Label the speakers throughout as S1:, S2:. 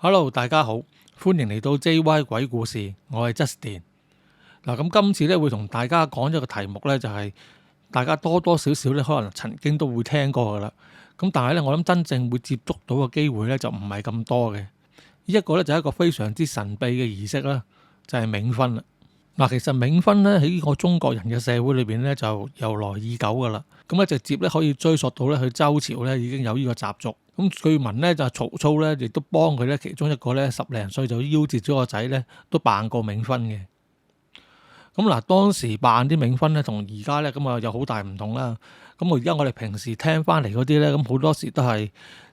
S1: Hello，大家好，歡迎嚟到 JY 鬼故事，我係 Justin。嗱，咁今次咧會同大家講一個題目咧，就係大家多多少少咧可能曾經都會聽過噶啦。咁但係咧，我諗真正會接觸到嘅機會咧就唔係咁多嘅。一個咧就係一個非常之神秘嘅儀式啦，就係冥婚啦。嗱，其實冥婚咧喺個中國人嘅社會裏邊咧就由來已久噶啦。咁咧直接咧可以追溯到咧去周朝咧已經有呢個習俗。咁據聞咧就係曹操咧亦都幫佢咧其中一個咧10零歲就夭折咗個仔咧都辦過冥婚嘅。咁嗱，當時辦啲冥婚咧同而家咧咁啊有好大唔同啦。咁而家我哋平時聽翻嚟嗰啲咧，咁好多時都係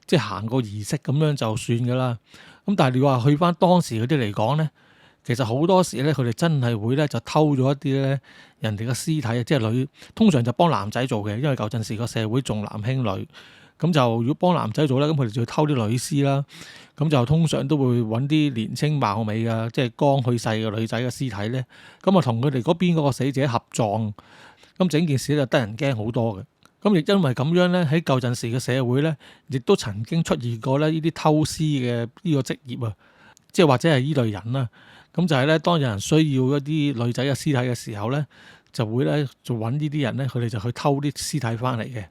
S1: 即係行個儀式咁樣就算噶啦。咁但係你話去翻當時嗰啲嚟講咧，其實好多時咧佢哋真係會咧就偷咗一啲咧人哋嘅屍體，即係女通常就幫男仔做嘅，因為舊陣時個社會重男輕女。咁就如果幫男仔做咧，咁佢哋就要偷啲女屍啦。咁就通常都會揾啲年青貌美嘅，即係剛去世嘅女仔嘅屍體咧。咁啊，同佢哋嗰邊嗰個死者合葬。咁整件事就得人驚好多嘅。咁亦因為咁樣咧，喺舊陣時嘅社會咧，亦都曾經出現過咧呢啲偷屍嘅呢個職業啊，即係或者係呢類人啦。咁就係咧，當有人需要一啲女仔嘅屍體嘅時候咧，就會咧就揾呢啲人咧，佢哋就去偷啲屍體翻嚟嘅。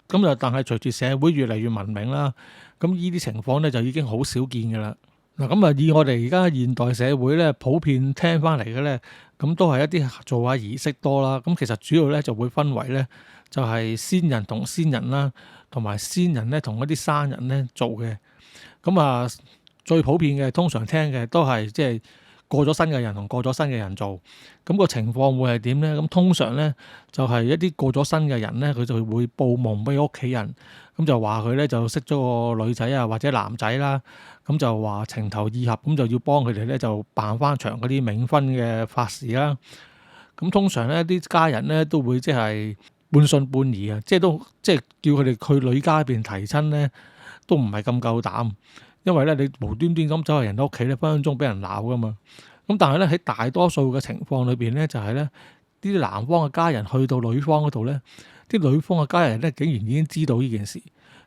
S1: 咁就但係隨住社會越嚟越文明啦，咁呢啲情況咧就已經好少見㗎啦。嗱，咁啊以我哋而家現代社會咧普遍聽翻嚟嘅咧，咁都係一啲做下儀式多啦。咁其實主要咧就會分為咧就係先人同先人啦，同埋先人咧同一啲生人咧做嘅。咁啊最普遍嘅通常聽嘅都係即係過咗身嘅人同過咗身嘅人做。咁個情況會係點咧？咁通常咧就係一啲過咗身嘅人咧，佢就會報夢俾屋企人，咁就話佢咧就識咗個女仔啊或者男仔啦，咁就話情投意合，咁就要幫佢哋咧就辦翻場嗰啲冥婚嘅法事啦。咁通常咧啲家人咧都會即係半信半疑啊，即係都即係叫佢哋去女家入邊提親咧，都唔係咁夠膽，因為咧你無端端咁走去人哋屋企咧，分分鐘俾人鬧噶嘛。咁但係咧喺大多數嘅情況裏邊咧，就係咧啲男方嘅家人去到女方嗰度咧，啲女方嘅家人咧竟然已經知道呢件事。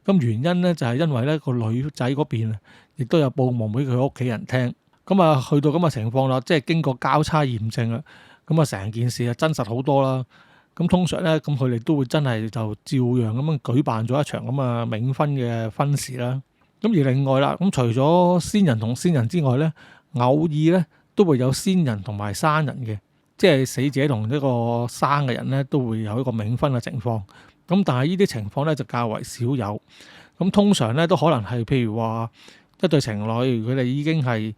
S1: 咁原因咧就係因為咧個女仔嗰邊啊，亦都有報夢俾佢屋企人聽。咁啊去到咁嘅情況啦，即係經過交叉驗證啦，咁啊成件事啊真實好多啦。咁通常咧，咁佢哋都會真係就照樣咁樣舉辦咗一場咁啊冥婚嘅婚事啦。咁而另外啦，咁除咗先人同先人之外咧，偶爾咧都會有先人同埋生人嘅，即係死者同呢個生嘅人咧都會有一個冥婚嘅情況。咁但係呢啲情況咧就較為少有。咁通常咧都可能係譬如話一對情侶，佢哋已經係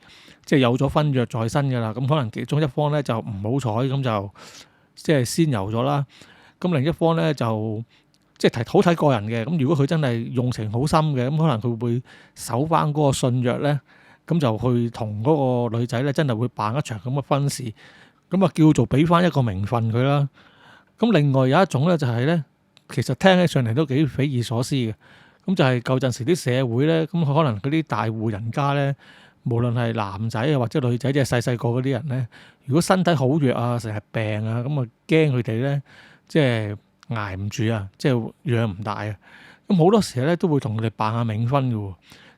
S1: 即係有咗婚約在身㗎啦。咁可能其中一方咧就唔好彩，咁就即係仙遊咗啦。咁另一方咧就即係好睇個人嘅。咁如果佢真係用情好深嘅，咁可能佢會守翻嗰個信約咧。咁就去同嗰個女仔咧，真係會辦一場咁嘅婚事，咁啊叫做俾翻一個名分佢啦。咁另外有一種咧，就係咧，其實聽起上嚟都幾匪夷所思嘅。咁就係舊陣時啲社會咧，咁可能嗰啲大戶人家咧，無論係男仔啊或者女仔，即係細細個嗰啲人咧，如果身體好弱啊，成日病啊，咁啊驚佢哋咧，即係捱唔住啊，即係養唔大啊。咁好多時咧都會同佢哋辦下冥婚嘅喎。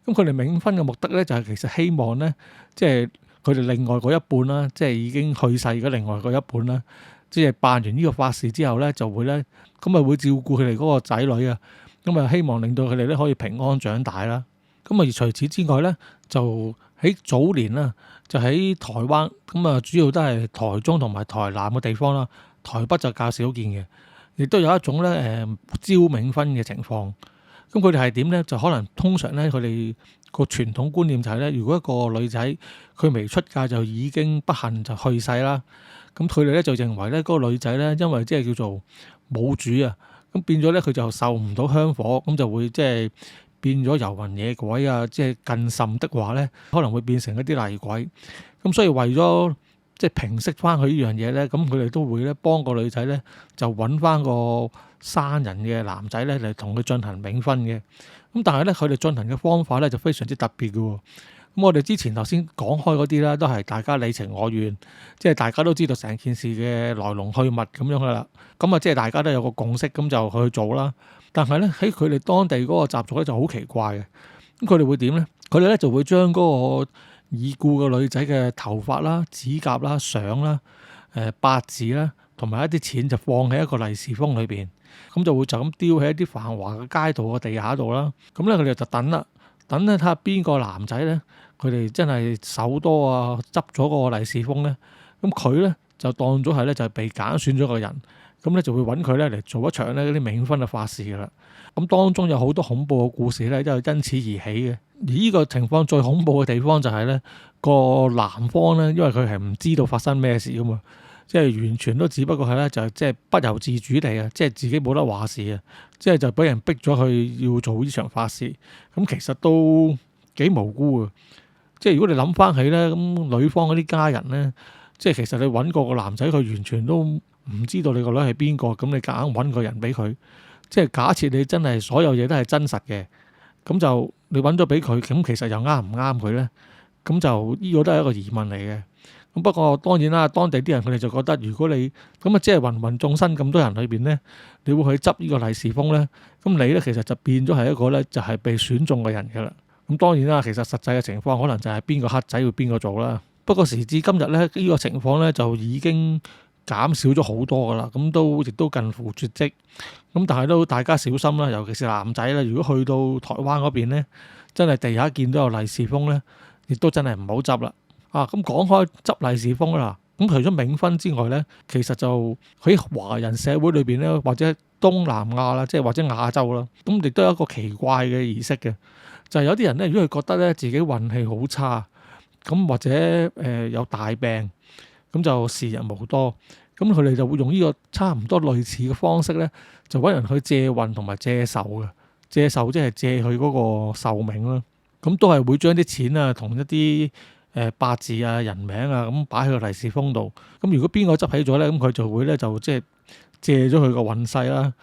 S1: 咁佢哋冥婚嘅目的咧，就係其實希望咧，即係佢哋另外嗰一半啦，即係已經去世嘅另外嗰一半啦，即係辦完呢個法事之後咧，就會咧，咁啊會照顧佢哋嗰個仔女啊，咁啊希望令到佢哋咧可以平安長大啦。咁啊而除此之外咧，就喺早年啦，就喺台灣，咁啊主要都係台中同埋台南嘅地方啦，台北就較少見嘅，亦都有一種咧招冥婚嘅情況。咁佢哋係點咧？就可能通常咧，佢哋個傳統觀念就係咧，如果一個女仔佢未出嫁就已經不幸就去世啦，咁佢哋咧就認為咧，嗰個女仔咧，因為即係叫做冇主啊，咁變咗咧佢就受唔到香火，咁就會即係變咗遊魂野鬼啊！即係更甚的話咧，可能會變成一啲厲鬼。咁所以為咗即係平息翻佢呢樣嘢咧，咁佢哋都會咧幫個女仔咧就揾翻個生人嘅男仔咧嚟同佢進行冥婚嘅。咁但係咧佢哋進行嘅方法咧就非常之特別嘅喎。咁我哋之前頭先講開嗰啲啦，都係大家你情我願，即係大家都知道成件事嘅來龍去脈咁樣噶啦。咁啊即係大家都有個共識，咁就去做啦。但係咧喺佢哋當地嗰個習俗咧就好奇怪嘅。咁佢哋會點咧？佢哋咧就會將嗰個已故嘅女仔嘅頭髮啦、指甲啦、相啦、八字啦，同埋一啲錢就放喺一個利是封裏邊，咁就會就咁丟喺一啲繁華嘅街道嘅地下度啦。咁咧佢哋就等啦，等咧睇下邊個男仔咧，佢哋真係手多啊，執咗個利是封咧，咁佢咧就當咗係咧就係被揀選咗個人，咁咧就會揾佢咧嚟做一場咧嗰啲冥婚嘅法事噶啦。咁當中有好多恐怖嘅故事咧，都係因此而起嘅。而呢個情況最恐怖嘅地方就係咧，個男方咧，因為佢係唔知道發生咩事噶嘛，即係完全都只不過係咧就係即係不由自主地啊，即係自己冇得話事啊，即係就俾人逼咗去要做呢場法事。咁其實都幾無辜嘅。即係如果你諗翻起咧，咁女方嗰啲家人咧，即係其實你揾過個男仔，佢完全都唔知道你個女係邊個，咁你夾硬揾個人俾佢。即係假設你真係所有嘢都係真實嘅，咁就你揾咗俾佢，咁其實又啱唔啱佢咧？咁就呢個都係一個疑問嚟嘅。咁不過當然啦，當地啲人佢哋就覺得，如果你咁啊，即係芸芸眾生咁多人裏邊咧，你會去執呢個利是封咧，咁你咧其實就變咗係一個咧就係被選中嘅人㗎啦。咁當然啦，其實實際嘅情況可能就係邊個黑仔會邊個做啦。不過時至今日咧，呢個情況咧就已經減少咗好多噶啦，咁都亦都近乎絕跡。咁但係都大家小心啦，尤其是男仔啦。如果去到台灣嗰邊咧，真係地下見到有利是封咧，亦都真係唔好執啦。咁講開執利是封啦，咁除咗冥婚之外咧，其實就喺華人社會裏邊咧，或者東南亞啦，即係或者亞洲啦，咁亦都有一個奇怪嘅儀式嘅，就係有啲人咧，如果佢覺得咧自己運氣好差，咁或者有大病，咁就時日無多，咁佢哋就會用呢個差唔多類似嘅方式咧，就揾人去借運同埋借壽嘅。借壽即係借佢嗰個壽命啦，咁都係會將啲錢啊同一啲八字啊、人名啊咁擺喺個利是封度。咁如果邊個執起咗咧，咁佢就會咧就即係借咗佢個運勢啦，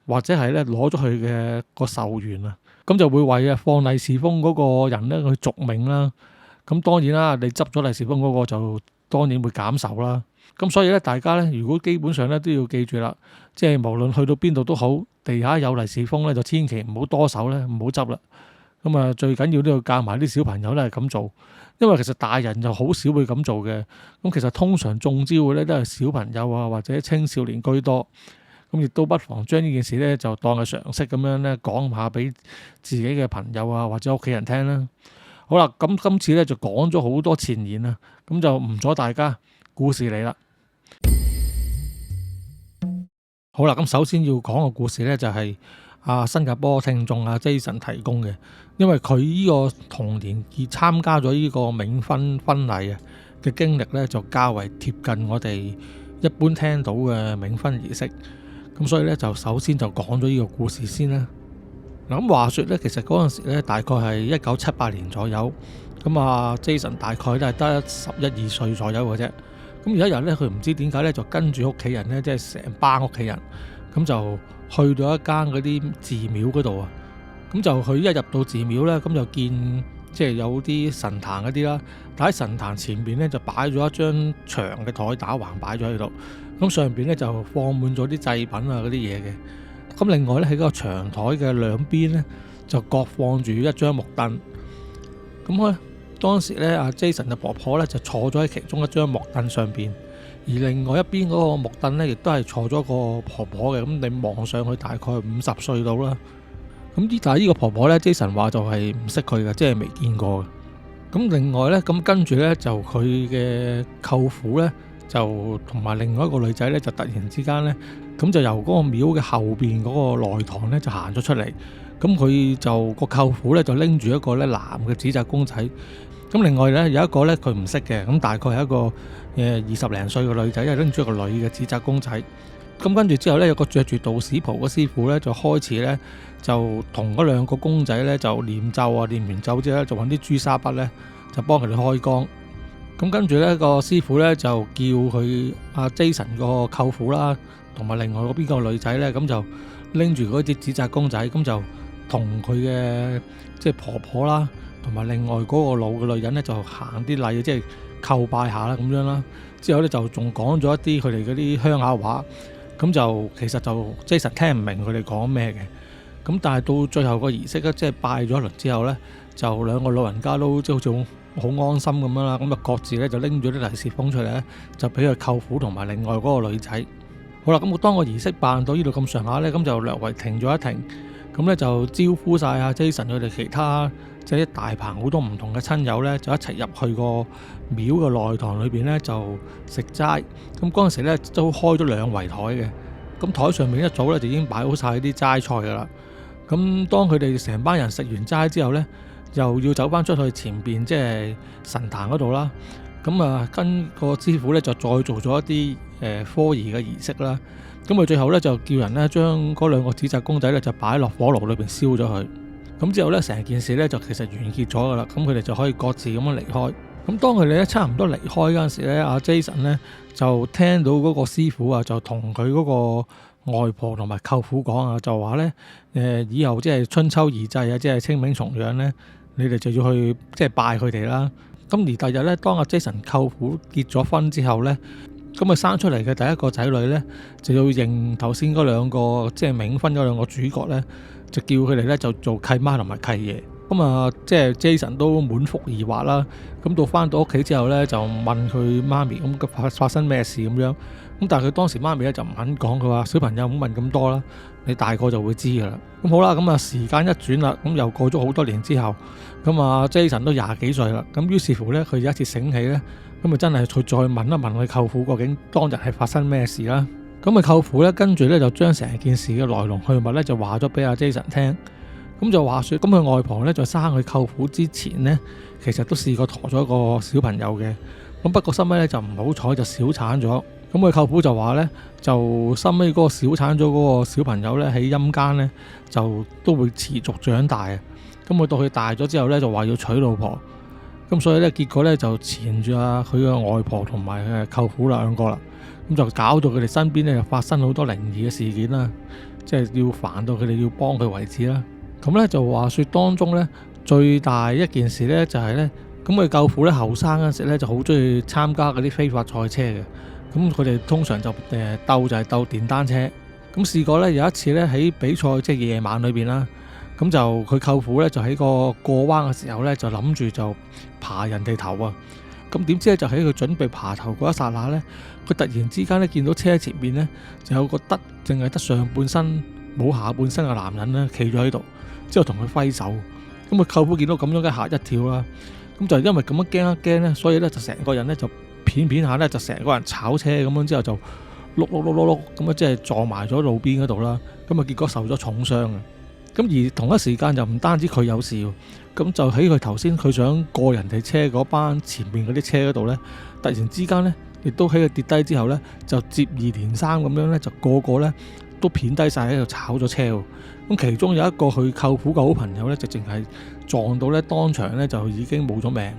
S1: 或者係咧攞咗佢嘅個壽元啊，咁就會為放利是封嗰個人咧去續命啦。咁當然啦，你執咗利是封嗰個就當然會減壽啦。咁所以咧，大家咧如果基本上咧都要記住啦，即係無論去到邊度都好，地下有利是封咧就千祈唔好多手咧，唔好執啦。咁啊，最緊要都要教埋啲小朋友咧係咁做，因為其實大人就好少會咁做嘅。咁其實通常中招嘅咧都係小朋友啊或者青少年居多。咁亦都不妨將呢件事咧就當係常識咁樣咧講下俾自己嘅朋友啊或者屋企人聽啦。好啦，咁今次咧就講咗好多前言啦，咁就唔阻大家，故事嚟啦。好啦，咁首先要講個故事咧就係新加坡聽眾Jason 提供嘅，因為佢呢個童年而參加咗呢個冥婚婚禮嘅經歷咧，就較為貼近我哋一般聽到嘅冥婚儀式，咁所以咧就首先就講咗呢個故事先啦。嗱，咁話說咧，其實嗰陣時咧大概係1978年左右，咁Jason 大概都係得11、12歲左右嘅啫。咁有一日咧，佢唔知點解咧，就跟住屋企人咧，即係成班屋企人，咁就去到一間嗰啲寺廟嗰度啊。咁就佢一入到寺廟咧，咁就見即係有啲神壇嗰啲啦。但喺神壇前邊咧，就擺咗一張長嘅台打橫擺咗喺度。咁上邊咧就放滿咗啲祭品啊嗰啲嘢嘅。咁另外咧喺嗰個長台嘅兩邊咧，就各放住一張木凳。咁咧當時咧Jason 嘅婆婆咧就坐咗喺其中一張木凳上邊，而另外一邊嗰個木凳咧亦都係坐咗個婆婆嘅。咁你望上去大概50歲到啦。咁但係呢個婆婆咧，Jason 話就係唔識佢嘅，即係未見過嘅。咁另外咧，咁跟住咧就佢嘅舅父咧，就同埋另外一個女仔咧，就突然之間咧，咁就由嗰個廟嘅後邊嗰個內堂咧就行咗出嚟。咁佢就個舅父咧就拎住一個咧男嘅紙紮公仔。咁另外咧有一個咧佢唔識嘅，咁大概係一個20零歲嘅女仔，拎住一個女嘅紙紮公仔。咁跟住之後咧，有個着住道士袍嘅師傅咧就開始咧就同嗰兩個公仔咧就念咒啊，念完咒之後咧就揾啲朱砂筆咧就幫佢哋開光。咁跟住咧個師傅咧就叫佢Jason 個舅父啦，同埋另外嗰邊個女仔咧，咁就拎住嗰啲紙紮公仔，咁就同佢嘅即係婆婆啦，同埋另外嗰個老嘅女人咧就行啲禮，即係叩拜下啦咁樣啦。之後咧就仲講咗一啲佢哋嗰啲鄉下話。咁就其實就 Jason 聽唔明佢哋講咩嘅，咁但係到最後個儀式咧，即係拜咗一輪之後咧，就兩個老人家都即係好似好安心咁樣啦。咁啊各自咧就拎咗啲利是封出嚟咧，就俾佢舅父同埋另外嗰個女仔。好啦，咁當個儀式辦到呢度咁上下咧，咁就略為停咗一停。咁咧就招呼晒阿 Jason 佢哋其他即係一大棚好多唔同嘅親友咧，就一齊入去個廟嘅內堂裏邊咧就食齋。咁嗰陣時咧都開咗2圍台嘅，咁台上面一早咧就已經擺好晒啲齋菜噶啦。咁當佢哋成班人食完齋之後咧，又要走翻出去前邊即係神壇嗰度啦。咁啊跟個師傅咧就再做咗一啲科儀嘅儀式啦。咁佢最後咧就叫人咧將嗰2個紙紮公仔咧就擺落火爐裏邊燒咗佢。咁之後咧成件事咧就其實完結咗噶啦。咁佢哋就可以各自咁樣離開。咁當佢哋咧差唔多離開嗰陣時咧，阿 Jason 咧就聽到嗰個師傅啊就同佢嗰個外婆同埋舅父講啊，就話咧以後即係春秋二祭啊，即係清明重陽咧，你哋就要去即係拜佢哋啦。咁而第日咧，當阿 Jason 舅父結咗婚之後咧，咁啊生出嚟嘅第一個仔女咧，就要認頭先嗰2個即係冥婚嗰2個主角咧，就叫佢哋咧就做契媽同埋契爺。咁啊，即係 Jason 都滿腹疑惑啦。咁到翻到屋企之後咧，就問佢媽咪咁發生咩事咁樣。咁但係佢當時媽咪咧就唔肯講，佢話小朋友唔好問咁多啦，你大個就會知㗎啦。咁好啦，咁啊時間一轉啦，咁又過咗好多年之後，咁啊 Jason 都20幾歲啦。咁於是乎咧，佢有一次醒起咧，咁啊真係佢再問一問佢舅父究竟當日係發生咩事啦。咁啊舅父咧跟住咧就將成件事嘅來龍去脈咧就話咗俾阿 Jason 聽。咁就話説，咁佢外婆咧在生佢舅父之前咧，其實都試過陀咗一個小朋友嘅。咁不過收尾咧就唔好彩就小產咗。咁佢舅父就話咧，就收尾嗰個小產咗嗰個小朋友咧喺陰間咧就都會持續長大啊。咁佢到佢大咗之後咧就話要娶老婆。咁所以咧結果咧就纏住佢嘅外婆同埋舅父2個啦。咁就搞到佢哋身邊咧就發生好多靈異嘅事件啦，即係要煩到佢哋要幫佢為止啦。咁咧就話説當中咧最大一件事咧就係咧，咁佢舅父咧後生嗰陣時咧就好中意參加嗰啲非法賽車嘅。咁佢哋通常就鬥就係鬥電單車。咁試過咧有一次咧喺比賽即係夜晚裏邊啦，咁就佢舅父咧就喺個過彎嘅時候咧就諗住就爬人哋頭啊。咁點知咧就喺佢準備爬頭嗰一剎那咧，佢突然之間咧見到車前面咧就有個淨係得上半身冇下半身嘅男人咧企咗喺度，之後同佢揮手。咁佢舅父見到咁樣嘅嚇一跳啦。咁就因為咁樣驚一驚咧，所以咧就成個人咧就片下咧就成個人炒車咁樣，之後就碌咁啊，即係撞埋咗路邊嗰度啦。咁啊結果受咗重傷啊。咁而同一時間就唔單止佢有事，咁就喺佢頭先佢想過人哋車嗰班前面嗰啲車嗰度咧，突然之間咧亦都喺佢跌低之後咧就接二連三咁樣咧就個個咧都片低晒喺度炒咗車。咁其中有一個佢舅父嘅好朋友咧，就淨係撞到咧當場咧就已經冇咗命。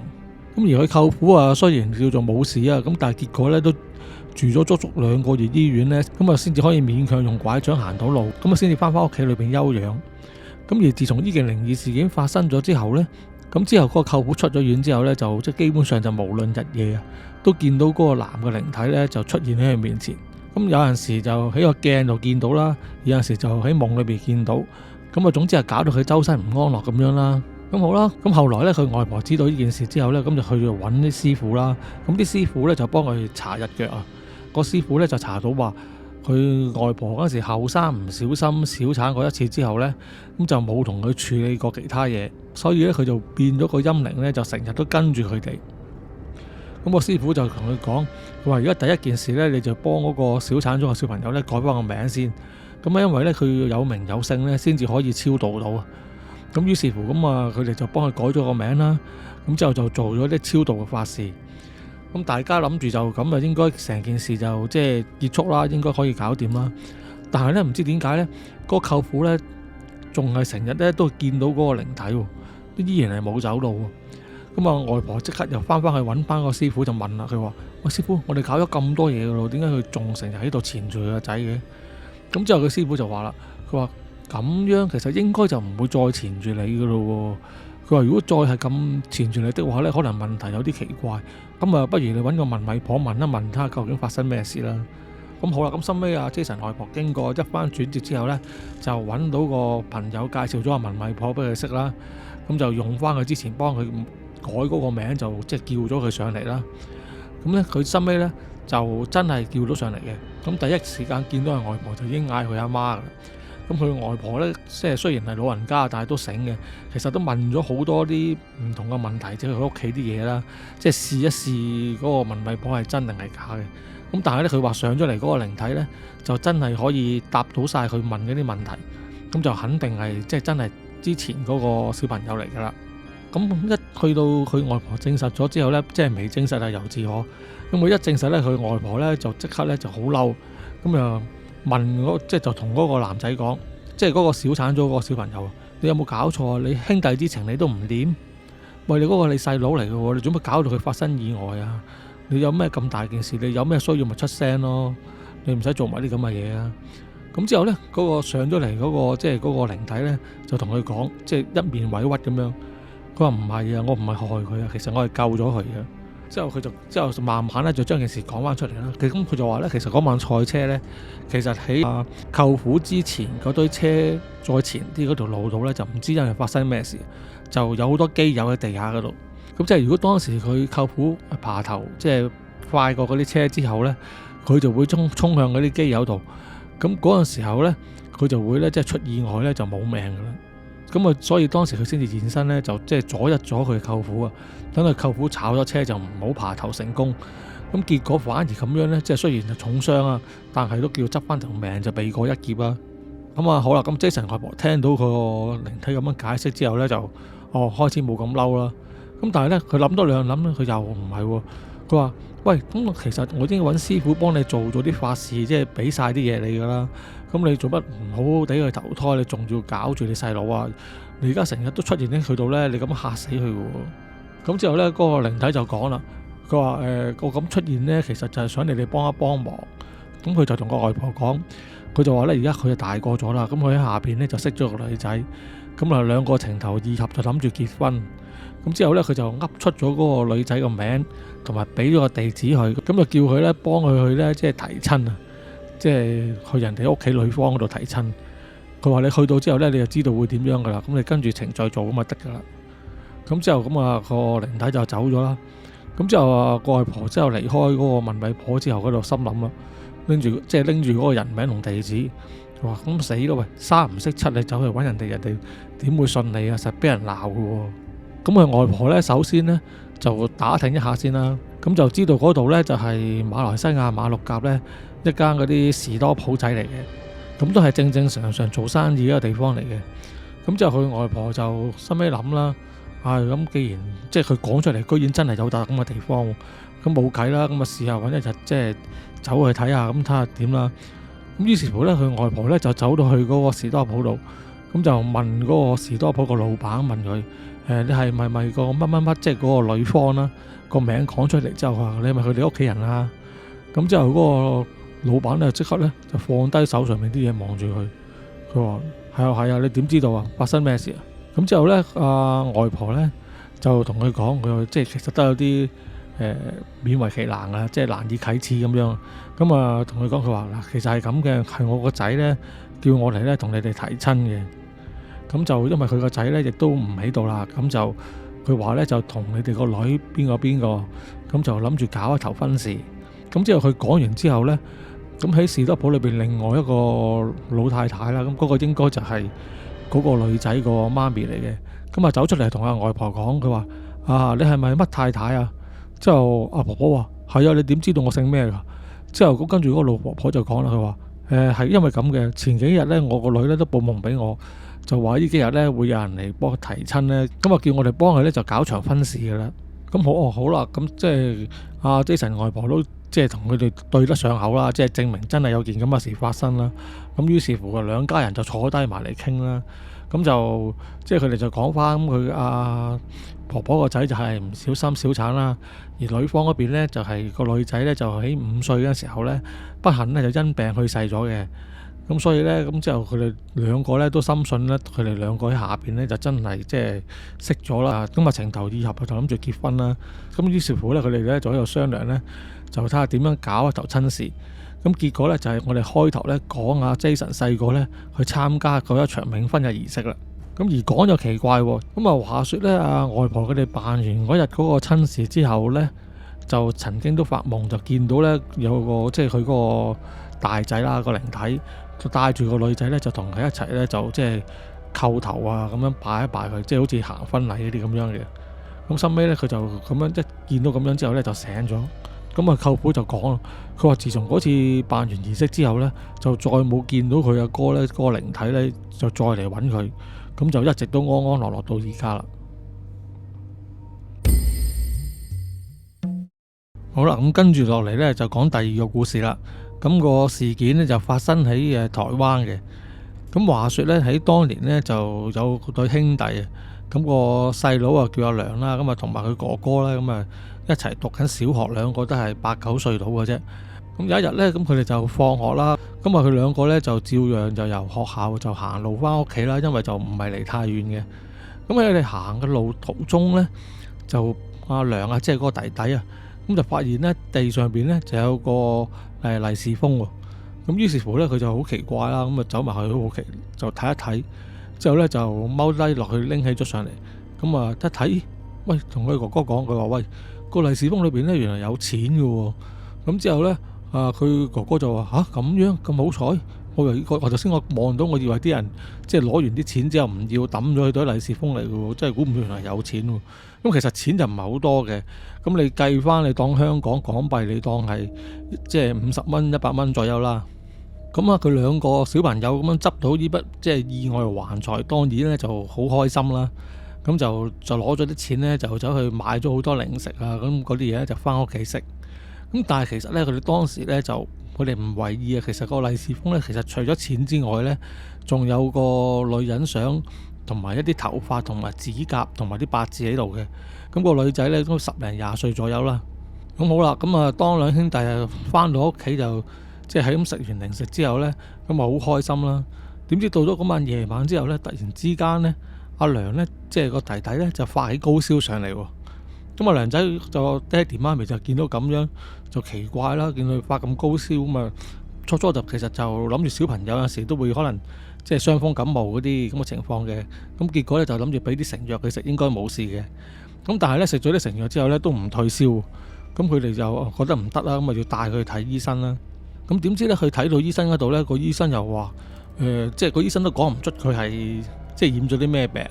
S1: 咁而佢舅父啊，雖然叫做冇事啊，咁但係結果咧都住咗足足2個月醫院咧，咁啊先至可以勉強用拐杖行到路，咁啊先至翻屋企裏邊休養。咁而自從呢件靈異事件發生咗之後咧，咁之後嗰個舅父出咗院之後咧，就即係基本上就無論日夜啊，都見到嗰個男嘅靈體咧就出現喺佢面前。咁有陣時就喺個鏡度見到啦，有陣時就喺夢裏邊見到。咁啊總之係搞到佢周身唔安樂咁樣啦。咁好啦，咁後來咧佢外婆知道呢件事之後咧，咁就去揾啲師傅啦。咁啲師傅咧就幫佢查日腳啊。個師傅咧就查到話，佢外婆嗰時後生唔小心小產過一次之後咧，咁就冇同佢處理過其他嘢，所以咧佢就變咗個陰靈咧，就成日都跟住佢哋。咁個師傅就同佢講，佢話而家第一件事咧，你就幫嗰個小產咗個小朋友咧改翻個名先。咁啊，因為咧佢要有名有姓咧，先至可以超度到啊。咁於是乎咁啊，佢哋就幫佢改咗個名啦。咁之後就做咗啲超度嘅法事。咁大家諗住就咁啊，應該成件事就即係結束啦，應該可以搞掂啦。但係咧唔知點解咧，嗰個舅父咧仲係成日咧都見到嗰個靈體，都依然係冇走到。咁啊，外婆即刻又翻去揾翻個師傅就問啦，佢話：喂，師傅，我哋搞咗咁多嘢噶咯，點解佢仲成日喺度纏住佢個仔嘅？咁之後個師傅就話啦，佢話咁樣其實應該就唔會再纏住你噶咯。佢話如果再係咁纏住你的話咧，可能問題有啲奇怪。咁啊，不如你揾個問米婆問一問他究竟發生咩事啦。咁好啦，咁收尾啊，Jason外婆經過一番轉折之後咧，就揾到個朋友介紹咗個問米婆俾佢識啦。咁就用翻佢之前幫佢改嗰個名，就即係叫咗佢上嚟啦。咁咧佢收尾咧就真係叫咗上嚟嘅。咁第一時間見到佢外婆就已經嗌佢阿媽噶啦。咁佢外婆咧即係雖然係老人家，但係都醒嘅，其實都問咗好多啲唔同嘅問題，即係佢屋企啲嘢啦，即係試一試嗰個問米婆係真定係假嘅。咁但係咧佢話上咗嚟嗰個靈體咧就真係可以答到晒佢問嗰啲問題，咁就肯定係即係真係之前嗰個小朋友嚟噶啦。咁一去到佢外婆證實咗之後咧，即係未證實係由自可。咁佢一證實咧，佢外婆咧就即刻咧就好嬲，咁又問即係就同嗰個男仔講，即係嗰個小產咗嗰個小朋友，你有冇搞錯啊？你兄弟之情你都唔掂，喂，你嗰個你細佬嚟嘅喎，你做乜搞到佢發生意外啊？你有咩咁大件事？你有咩需要咪出聲咯？你唔使做埋啲咁嘅嘢啊！咁之後咧，嗰個上咗嚟嗰個即係嗰個靈體咧，就同佢講，即係一面委屈咁樣。佢話唔係啊，我唔係害佢啊，其實我係救咗佢嘅。之後佢就慢慢咧就將件事講翻出嚟啦。咁佢就話咧，其實嗰晚賽車咧，其實喺舅父之前嗰堆車再前啲嗰條路度咧，就唔知因為發生咩事，就有好多機油喺地下嗰度。咁即係如果當時佢舅父爬頭即係快過嗰啲車之後咧，佢就會衝向嗰啲機油度。咁嗰陣時候咧，佢就會咧即係出意外咧就冇命噶啦。咁啊，所以當時佢先至現身咧，就即係阻一咗佢舅父啊，等佢舅父炒咗車就唔好爬頭成功。咁結果反而咁樣咧，即係雖然係重傷啊，但係都叫執翻條命就避過一劫啊。咁啊好啦，咁 Jason 外婆聽到佢個靈體咁樣解釋之後咧，就開始冇咁嬲啦。咁但係咧，佢諗多兩諗咧，佢又唔係喎。佢話：喂，咁其實我已經揾師傅幫你做咗啲法事，即係俾晒啲嘢你噶啦。咁你做乜唔好好地去投胎？你仲要搞住你細佬啊？你而家成日都出現喺佢度咧，你咁嚇死佢嘅喎。咁之後咧，嗰個靈體就講啦，佢話我咁出現咧，其實就係想你哋幫一幫忙。咁佢就同個外婆講，佢就話咧，而家佢就大個咗啦，咁佢喺下邊咧就識咗個女仔，咁啊兩個情投意合就諗住結婚。咁之後咧，佢就噏出咗嗰個女仔個名，同埋俾咗個地址佢，咁就叫佢咧幫佢去咧即係提親啊，即係去人哋屋企女方嗰度提親。佢話你去到之後咧，你就知道會點樣噶啦，咁你跟住程序做咁就得噶啦。咁之後咁啊個靈體就走咗啦。咁之後啊個外婆之後離開嗰個問米婆之後，嗰度心諗啦，拎住嗰個人名同地址，話咁死咯喂，三唔識七你走去揾人哋，人哋點會信你啊？實俾人鬧噶喎。咁佢外婆咧首先咧就打聽一下先啦，咁就知道嗰度咧就係馬來西亞馬六甲咧一間嗰啲士多鋪仔嚟嘅，咁都係正正常常做生意嘅一個地方嚟嘅。咁之後佢外婆就心尾諗啦，咁既然即係佢講出嚟，居然真係有笪咁嘅地方，咁冇計啦，咁啊試下揾一日即係走去睇下，咁睇下點啦。咁於是乎咧，佢外婆咧就走到去嗰個士多鋪度，咁就問嗰個士多鋪個老闆問佢。你係咪個乜乜乜，即係嗰個女方啦？個名講出嚟之後，話你係咪佢哋屋企人啊？咁之後嗰個老闆咧即刻咧就放低手上面啲嘢望住佢，佢話係啊，你點知道啊？發生咩事啊？咁之後咧，外婆咧就同佢講，佢即係其實都有啲勉為其難啊，即係難以啟齒咁樣。咁啊，同佢講，佢話嗱，其實係咁嘅，係我個仔咧叫我嚟咧同你哋提親嘅。咁就因為佢個仔咧亦都唔喺度啦，咁就佢話咧就同你哋個女邊個，咁就諗住搞一頭婚事。咁之後佢講完之後咧，咁喺士多鋪裏邊另外一個老太太啦，咁嗰個應該就係嗰個女仔個媽咪嚟嘅。咁啊走出嚟同阿外婆講，佢話你係咪乜太太啊？之後阿婆婆話係啊，你點知道我姓咩噶？之後跟住嗰個老婆婆就講啦，佢話係因為咁嘅，前幾日咧我個女咧都報夢俾我。就話呢幾日咧會有人嚟幫佢提親咧，咁啊叫我哋幫佢咧就搞場婚事噶啦。咁好啦，咁即係阿 Jason 外婆都即係同佢哋對得上口啦，即係證明真係有件咁嘅事發生啦。咁於是乎兩家人就坐低埋嚟傾啦。咁就即係佢哋就講翻佢阿婆婆個仔就係唔小心小產啦，而女方嗰邊咧就係個女仔咧就喺5歲嘅時候咧不幸咧就因病去世咗嘅。咁所以咧，咁之後佢哋兩個咧都深信咧，佢哋兩個喺下邊咧就真係即係識咗啦。咁啊情投意合，就諗住結婚啦。咁於是乎咧，佢哋咧就喺度商量咧，就睇下點樣搞一頭親事。咁結果咧就係我哋開頭咧講阿 Jason 細個咧去參加嗰一場冥婚嘅儀式啦。咁而講就奇怪喎，咁啊話說咧，阿外婆佢哋辦完嗰日嗰個親事之後咧，就曾經都發夢就見到咧有個即係佢嗰個大仔啦，個靈體就帶住個女仔咧，就同佢一齊咧就即係叩頭啊，咁樣拜一拜佢，即係好似行婚禮嗰啲咁樣嘅。咁收尾咧佢就咁樣一見到咁樣之後咧就醒咗。咁啊舅父就講啦，佢話自從嗰次辦完儀式之後咧，就再冇見到佢阿哥咧，個靈體咧就再嚟揾佢。咁就一直都安安樂樂到而家啦。好啦，咁跟住落嚟呢，就講第二個故事啦。咁個事件呢，就發生喺台灣嘅。咁話說呢，喺當年呢，就有對兄弟啊。咁個細佬啊叫阿良啦，咁啊同埋佢哥哥啦，咁啊一齊讀緊小學，兩個都係8、9歲到嘅啫。咁有一日呢，咁佢哋就放學啦。咁啊佢兩個呢，就照樣就由學校就行路翻屋企啦，因為就唔係離太遠嘅。咁喺佢哋行嘅路途中呢，就阿良啊，即係嗰個弟弟啊，咁就發現呢地上邊呢就有個利是封喎。咁於是乎呢，佢就好奇怪啦，咁啊走埋去好奇就睇一睇，之後呢，就踎低落去拎起咗上嚟。咁啊一睇，喂，同佢哥哥講，佢話喂，個利是封裏邊呢原來有錢嘅喎。咁之後呢。佢哥哥就話嚇咁樣咁好彩，我頭先我望到，我以為啲人即係攞完啲錢之後唔要抌咗去袋利是封嚟嘅喎，真係估唔到原來有錢喎。咁其實錢就唔係好多嘅，咁你計翻你當香港港幣，你當係即係50蚊、100蚊左右啦。咁啊，佢兩個小朋友咁樣執到呢筆即係意外橫財，當然咧就好開心啦。咁就攞咗啲錢咧，就走去買咗好多零食啊，咁嗰啲嘢就翻屋企食。咁但係其實咧，佢哋當時咧就佢哋唔為意啊。其實個利是封咧，其實除咗錢之外咧，仲有個女人相同埋一啲頭髮同埋指甲同埋啲八字喺度嘅。咁個女仔咧都10零20歲左右啦。咁好啦，咁啊當兩兄弟啊翻到屋企就即係喺咁食完零食之後咧，咁啊好開心啦。點知到咗嗰晚夜晚之後咧，突然之間咧，阿良咧即係個弟弟咧就發起高燒上嚟喎。咁啊，良仔就爹哋媽咪就見到咁樣就奇怪啦，見佢發咁高燒咁啊，初就其實就諗住小朋友有時都會可能即係傷風感冒嗰啲咁嘅情況嘅，咁結果咧就諗住俾啲成藥佢食，應該冇事嘅。咁但係咧食咗啲成藥之後咧都唔退燒，咁佢哋就覺得唔得啦，咁啊要帶佢去睇醫生啦。咁點知咧去睇到醫生嗰度咧，個醫生又話即係個醫生都講唔出佢係即係染咗啲咩病。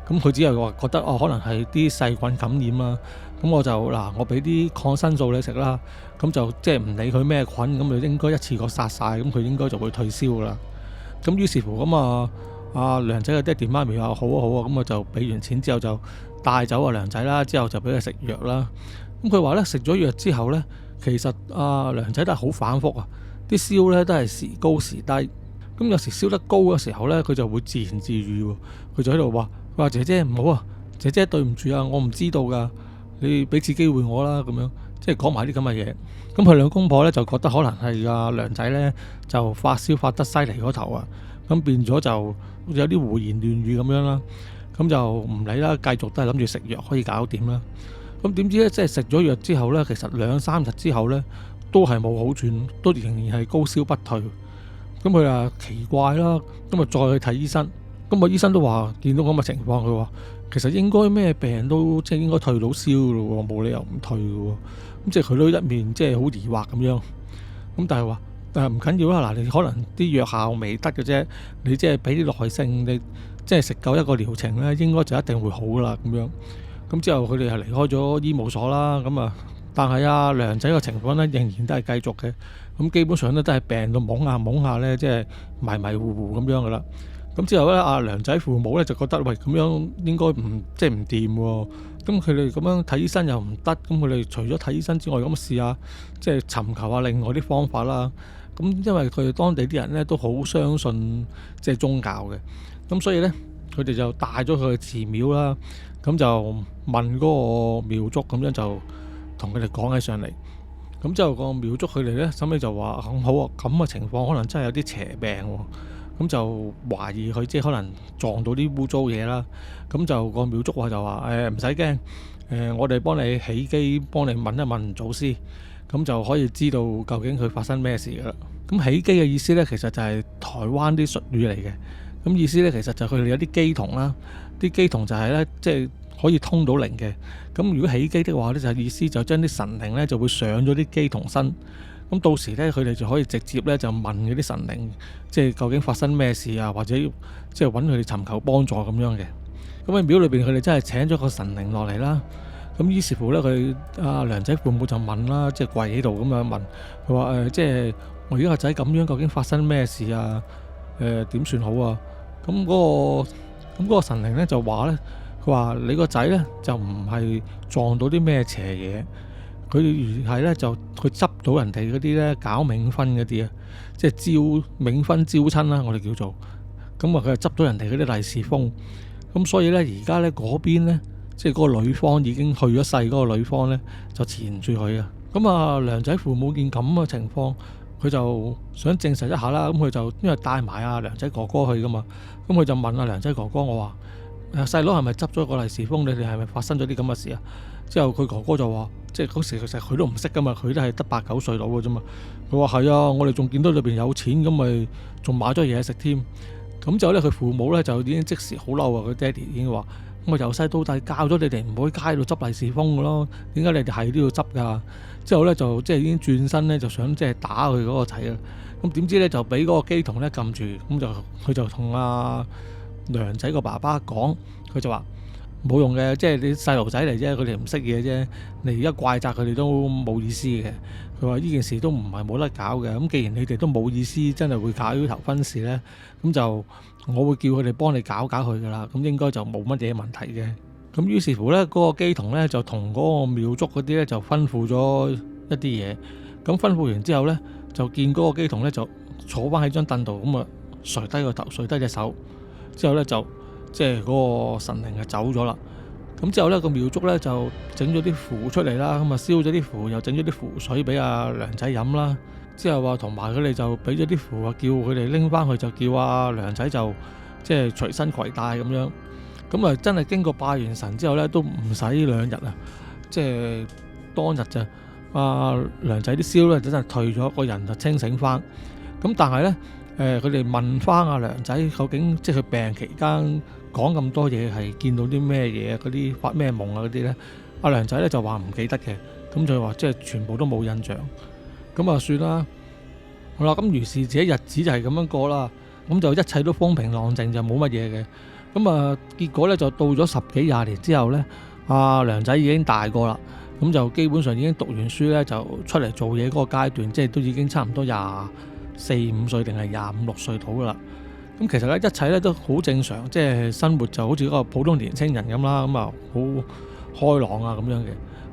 S1: 咁佢只係話覺得可能係啲細菌感染啦。咁我就我俾啲抗生素你食啦。咁就即係唔理佢咩菌，咁就應該一次過殺晒，咁佢應該就會退燒噶啦。咁於是乎咁阿良仔嘅爹哋媽咪話好啊好啊，咁我就俾完錢之後就帶走阿良仔啦，之後就俾佢食藥啦。咁佢話咧食咗藥之後咧，其實阿良仔都係好反覆啊，啲燒咧都係時高時低。咁有時燒得高嘅時候咧，佢就會自言自語喎，佢就喺度話姐姐唔好啊，姐姐對唔住啊，我唔知道噶，你俾次機會我啦，咁樣即係講埋啲咁嘅嘢。咁佢兩公婆咧就覺得可能係阿良仔咧就發燒發得犀利嗰頭啊，咁變咗就有啲胡言亂語咁樣啦。咁就唔理啦，繼續都係諗住食藥可以搞掂啦。咁點知咧，即係食咗藥之後咧，其實2、3日之後咧都係冇好轉，都仍然係高燒不退。咁佢話奇怪啦，咁啊再去睇醫生。咁個醫生都話見到咁嘅情況，佢話其實應該咩病都即係應該退到燒咯，冇理由唔退嘅喎。咁即係佢都一面即係好疑惑咁樣。咁但係話唔緊要啦，嗱你可能啲藥效未得嘅啫，你即係俾啲耐性，你即係食夠一個療程咧，應該就一定會好啦咁樣。咁之後佢哋係離開咗醫務所啦。咁啊，但係阿良仔嘅情況咧仍然都係繼續嘅。咁基本上咧都係病到懵下咧，即係迷迷糊糊咁樣噶啦。咁之後咧，阿良仔父母咧就覺得喂，咁樣應該唔掂喎。咁佢哋咁樣睇醫生又唔得，咁佢哋除咗睇醫生之外，咁試下即係尋求下另外啲方法啦。咁因為佢哋當地啲人咧都好相信即係宗教嘅，咁所以咧佢哋就帶咗佢去寺廟啦。咁就問嗰個廟祝，咁樣就同佢哋講起上嚟。咁之後個廟祝佢哋咧，後尾就話好啊，咁嘅情況可能真係有啲邪病喎。咁就懷疑佢即係可能撞到啲污糟嘢啦。咁就個廟祝話就話唔使驚，我哋幫你起機，幫你問一問祖師，咁就可以知道究竟佢發生咩事噶啦。咁起機嘅意思咧，其實就係台灣啲術語嚟嘅。咁意思咧，其實就佢哋有啲乩童啦，啲乩童就係咧，即係可以通到靈嘅。咁如果起乩的話咧，就係意思就將啲神靈咧就會上咗啲乩童身。咁到時咧，佢哋就可以直接咧就問嗰啲神靈，即係究竟發生咩事啊，或者即係揾佢哋尋求幫助咁樣嘅。咁喺廟裏邊，佢哋真係請咗個神靈落嚟啦。咁於是乎咧，佢阿良仔父母就問啦，即係跪喺度咁樣問，佢話即係我而家個仔咁樣，究竟發生咩事啊？點算好啊？咁嗰個神靈咧就話咧，佢話你個仔咧就唔係撞到啲咩邪嘢，佢而係咧就佢執到人哋嗰啲咧搞冥婚嗰啲啊，即係招冥婚招親啦，我哋叫做。咁啊，佢就執到人哋嗰啲利是封。咁所以咧，而家咧嗰邊咧，即係嗰個女方已經去咗世，嗰個女方咧就纏住佢啊。咁啊，良仔父母見咁嘅情況，佢就想證實一下啦。咁佢就因為帶埋阿良仔哥哥去噶嘛，咁佢就問阿良仔哥哥，我話細佬係咪執咗個利是封？你哋係咪發生咗啲咁嘅事啊？之後佢哥哥就話，即係嗰時其實佢都唔識噶嘛，佢都係得8、9歲到嘅啫嘛。佢話係啊，我哋仲見到裏邊有錢，咁咪仲買咗嘢食添。咁之後咧，佢父母咧就已經即時好嬲啊！佢爹哋已經話：咁我由細到大教咗你哋唔好喺街度執利是封嘅咯，點解你哋係都要執㗎？之後咧就即係已經轉身咧就想即係打佢嗰個仔啦。咁點知咧就俾嗰個乩童咧撳住，咁就佢就同阿良仔個爸爸講，佢就話冇用嘅，即係你細路仔嚟啫，佢哋唔識嘢啫。你而家怪責佢哋都冇意思嘅。佢話呢件事都唔係冇得搞嘅。咁既然你哋都冇意思，真係會搞呢頭婚事咧，咁就我會叫佢哋幫你搞佢噶啦。咁應該就冇乜嘢問題嘅。咁於是乎咧，嗰個乩童咧就同嗰個廟祝嗰啲咧就吩咐咗一啲嘢。咁吩咐完之後咧，就見嗰個乩童咧就坐翻喺張凳度，咁啊垂低個頭，垂低隻手，之後咧就即係嗰個神靈就走咗啦。咁之後咧，個廟祝咧就整咗啲符出嚟啦，咁啊燒咗啲符，又整咗啲符水俾阿良仔飲啦。之後話同埋佢哋就俾咗啲符啊，叫佢哋拎翻去，就叫阿良仔就即係隨身攜帶咁樣。咁啊真係經過拜完神之後咧，都唔使2日啊，即係當日就阿良仔啲燒咧真係退咗，個人就清醒翻。咁但係咧佢哋問翻阿良仔究竟即係佢病期間講咁多嘢係見到啲咩嘢，嗰啲發咩夢啊嗰啲咧，阿良仔咧就話唔記得嘅，咁就話即係全部都冇印象，咁啊算啦。好啦，咁於是自己日子就係咁樣過啦，咁就一切都風平浪靜，就冇乜嘢嘅。咁啊結果咧就到咗10幾20年之後咧，阿良仔已經大個啦，咁就基本上已經讀完書咧就出嚟做嘢嗰個階段，即係都已經差唔多24、25歲定係25、6歲到噶啦。咁其實咧一切咧都好正常，即係生活就好似嗰個普通年青人咁啦，咁啊好開朗啊咁樣嘅。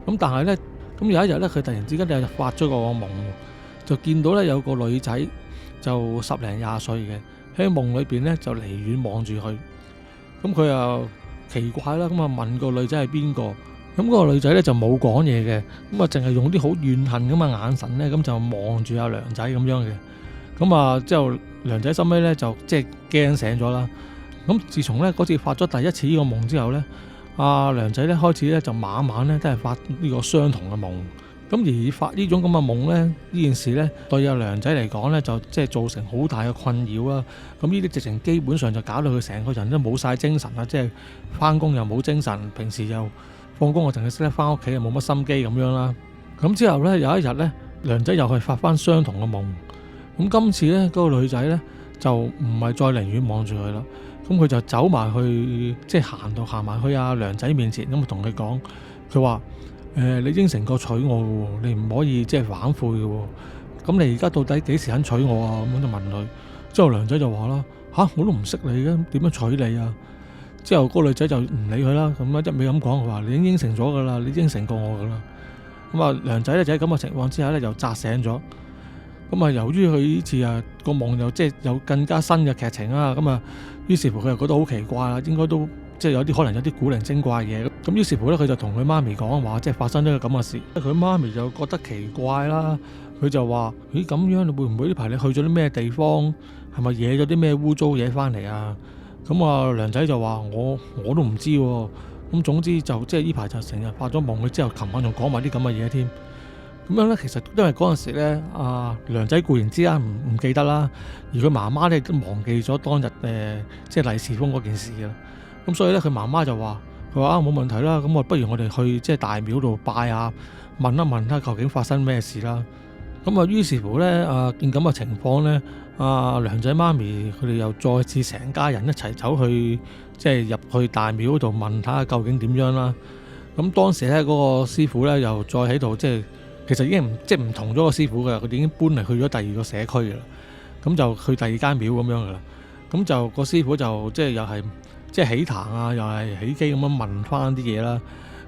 S1: 咁但係咧，咁有一日咧，佢突然之間就發咗個夢，就見到咧有個女仔就10零20歲嘅，喺夢裏邊咧就離遠望住佢。咁佢又奇怪啦，咁啊問個女仔係邊個？咁嗰個女仔咧就冇講嘢嘅，咁啊淨係用啲好怨恨咁嘅眼神咧，咁就望住阿良仔咁樣嘅。咁啊之後良仔收尾咧就即係驚醒咗啦。咁自從咧嗰次發咗第一次呢個夢之後咧，阿良仔咧開始咧就晚晚咧都係發呢個相同嘅夢。咁而發呢種咁嘅夢咧，呢件事咧對阿良仔嚟講咧就即係造成好大嘅困擾啦。咁呢啲直情基本上就搞到佢成個人都冇晒精神啦，即係翻工又冇精神，平時又放工我淨係識得翻屋企又冇乜心機咁樣啦。咁之後咧有一日咧，良仔又係發翻相同嘅夢。咁今次咧嗰個女仔咧就唔係再離遠望住佢啦，咁佢就走埋去，即係行埋去阿良仔面前，咁同佢講，佢話你應承過娶我嘅喎，你唔可以即係反悔嘅喎。咁你而家到底幾時肯娶我啊？咁樣就問佢。之後良仔就話啦，我都唔識你嘅，點樣娶你啊？之後嗰個女仔就唔理佢啦，咁一味咁講，佢話你已經應承咗噶啦，你應承過我噶啦。咁啊良仔咧就喺咁嘅情況之下咧就扎醒咗。咁啊由於佢呢次啊個夢又即係有更加新嘅劇情啦，咁啊於是乎佢又覺得好奇怪啦，應該都即係有啲可能有啲古靈精怪嘢。咁於是乎咧佢就同佢媽咪講話，即係發生咗個咁嘅事。佢媽咪就覺得奇怪啦，佢就話：咦咁樣你會唔會呢排你去咗啲咩地方？係咪惹咗啲咩污糟嘢翻嚟啊？咁啊良仔就話：我都唔知喎。咁總之就即係呢排就成日發咗夢，佢之後琴晚仲講埋啲咁嘅嘢添。咁樣咧，其實因為嗰陣時咧，梁仔固然之間唔記得啦，而佢媽媽咧都忘記咗當日即係利是封嗰件事啦。咁所以咧，佢媽媽就話：佢話冇問題啦，咁不如我哋去即係大廟度拜下，問一問下究竟發生咩事啦。咁於是乎咧，見咁嘅情況咧，梁仔媽咪佢哋又再次成家人一齊走去，即係入去大廟度問下究竟點樣啦。咁當時咧，嗰個師傅咧又再喺度，即係其實已經唔同咗個師傅㗎，佢哋已經搬嚟去咗第二個社區㗎啦。咁就去第二間廟咁樣㗎啦。咁就個師傅就即係又係即係起壇又係起機咁樣問翻啲嘢啦。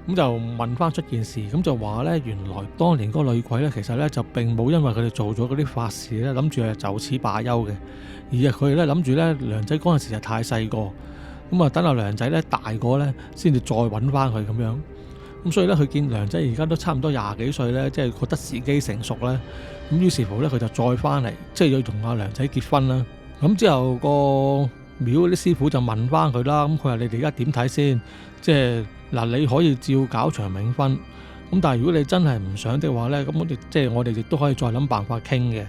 S1: 咁就問翻出件事，咁就話咧，原來當年嗰個女鬼咧，其實咧就並冇因為佢哋做咗嗰啲法事咧，諗住係就此罷休嘅，而係佢哋咧諗住咧，梁仔嗰陣時就太細個，咁等阿梁仔咧大個咧，先至再揾翻佢咁樣。咁所以咧，佢見梁仔而家都差唔多廿幾歲咧，即係覺得時機成熟咧，咁於是乎咧，佢就再翻嚟，即係要同阿梁仔結婚啦。咁之後個廟啲師傅就問翻佢啦，咁佢話：你哋而家點睇先？即係嗱，你可以照搞場冥婚，咁但係如果你真係唔想的話咧，咁我哋亦都可以再諗辦法傾嘅。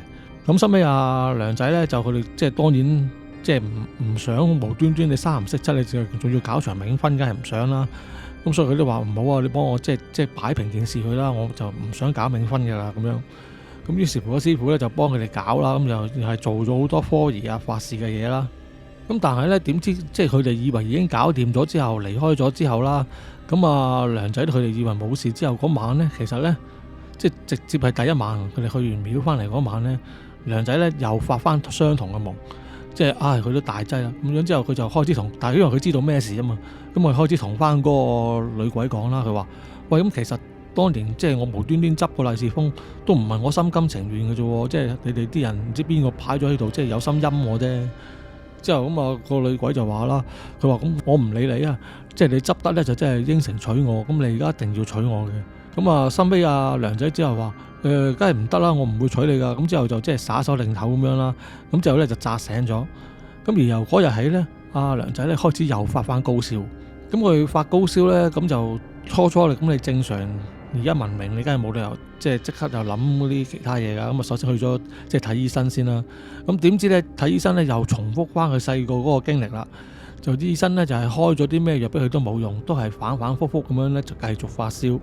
S1: 咁收尾阿梁仔咧就佢哋即係當然即係唔想無端端你三唔識七，你仲要搞場冥婚，梗係唔想啦。咁所以佢都話唔好啊，你幫我即係擺平件事佢啦，我就唔想搞冥婚㗎啦咁樣。咁於是乎個師傅咧就幫佢哋搞啦，咁又係做咗好多科儀法事嘅嘢啦。咁但係咧點知即係佢哋以為已經搞掂咗之後離開咗之後啦，咁梁仔佢哋以為冇事之後嗰晚咧，其實咧即係直接係第一晚佢哋去完廟翻嚟嗰晚咧，梁仔咧又發翻相同嘅夢，即係佢都大劑啦。咁樣之後佢就開始但係因為佢知道咩事啊嘛，咁佢開始同翻嗰個女鬼講啦，佢話：喂，咁其實當年即係我無端端執個利是封，都唔係我心甘情願嘅啫，即係你哋啲人唔知邊個擺咗喺度，即係有心陰我啫。之後個女鬼就話啦，佢話：咁我唔理你啊，即係你執得咧就真係應承娶我，咁你而家一定要娶我嘅。咁收尾梁仔之後話：梗係唔得啦，我唔會娶你噶。咁之後就即係耍手擰頭咁樣啦。咁之後咧就扎醒咗。咁而由嗰日起咧，梁仔咧開始又發翻高燒。咁佢發高燒咧，咁就初咁你正常而家文明，你梗係冇理由即係即刻就諗嗰啲其他嘢噶。咁首先去咗即係睇醫生先啦。咁點知咧睇醫生咧又重複翻佢細個嗰個經歷啦。就啲醫生咧就係開咗啲咩藥俾佢都冇用，都係反反覆覆咁樣咧就繼續發燒。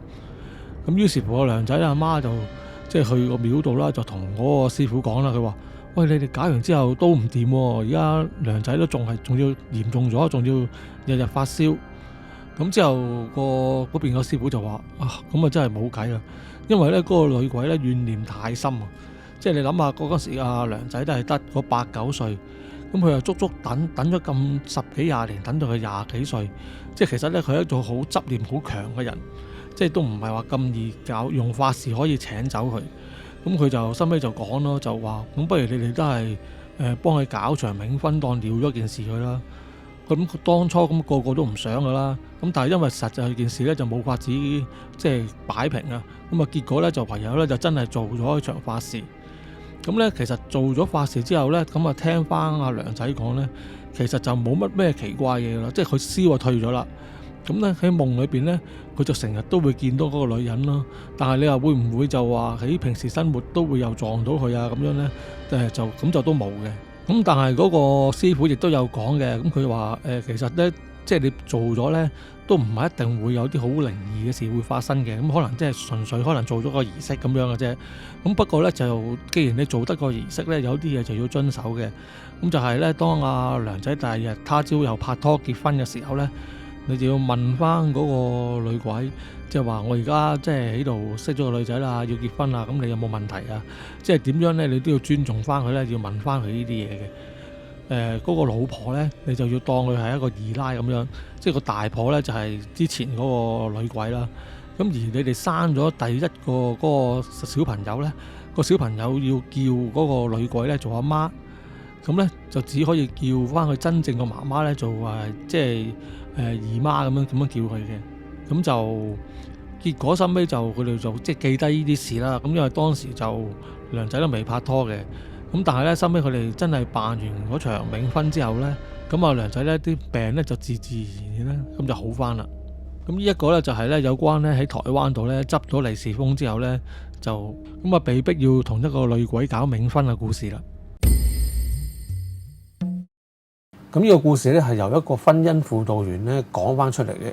S1: 咁於是乎個梁仔阿媽就即係去個廟度啦，就同嗰個師傅講啦。佢話：喂，你哋搞完之後都唔掂喎，而家梁仔都仲要嚴重咗，仲要日日發燒。咁之後嗰邊個師傅就話：咁真係冇計啦，因為咧嗰個女鬼咧怨念太深啊！即係你諗下嗰時梁仔都係得嗰8、9歲，咁佢又足足等咗咁10幾20年，等到佢廿幾歲，即係其實咧佢係一個好執念好強嘅人，即係都唔係話咁易用法事可以請走佢。咁佢就收尾就講咯，就話：咁不如你哋都係幫佢搞場冥婚，當掉咗件事佢啦。咁當初咁個個都唔想噶啦，咁但係因為實際件事咧就冇法子即係擺平啊，咁結果咧就唯有咧就真係做咗一場法事。咁咧其實做咗法事之後咧，咁聽翻阿梁仔講咧，其實就冇乜咩奇怪嘢啦，即係佢燒就退咗啦。咁咧喺夢裏邊咧，佢就成日都會見到嗰個女人咯。但係你話會唔會就話喺平時生活都會又撞到佢啊咁樣咧？就都冇嘅。咁但係嗰個師傅亦都有講嘅，咁佢話其實咧，即係你做咗咧，都唔係一定會有啲好靈異嘅事會發生嘅，咁可能即係純粹可能做咗個儀式咁樣嘅啫。咁不過咧就，既然你做得個儀式咧，有啲嘢就要遵守嘅。咁就係咧，當阿梁仔第二日他朝又拍拖結婚嘅時候咧，你就要問翻嗰個女鬼，即係話我而家即係喺度識咗個女仔啦，要結婚啦，咁你有冇問題啊？即係點樣咧？你都要尊重翻佢咧，要問翻佢呢啲嘢嘅。嗰個老婆咧，你就要當佢係一個二奶咁樣，即係個大婆咧就係之前嗰個女鬼啦。咁而你哋生咗第一個嗰個小朋友咧，個小朋友要叫嗰個女鬼咧做阿媽，咁咧就只可以叫翻佢真正個媽媽咧做即係姨媽咁樣叫佢嘅。咁就結果收尾就佢哋就即係記低呢啲事啦。咁因為當時就梁仔都未拍拖嘅，咁但係咧收尾佢哋真係辦完嗰場冥婚之後咧，咁梁仔咧啲病咧就自然咧咁就好翻啦。咁呢一個咧就係咧有關咧喺台灣度咧執咗利是封之後咧，就咁啊被逼要同一個女鬼搞冥婚嘅故事啦。
S2: 咁呢個故事咧係由一個婚姻輔導員咧講翻出嚟嘅。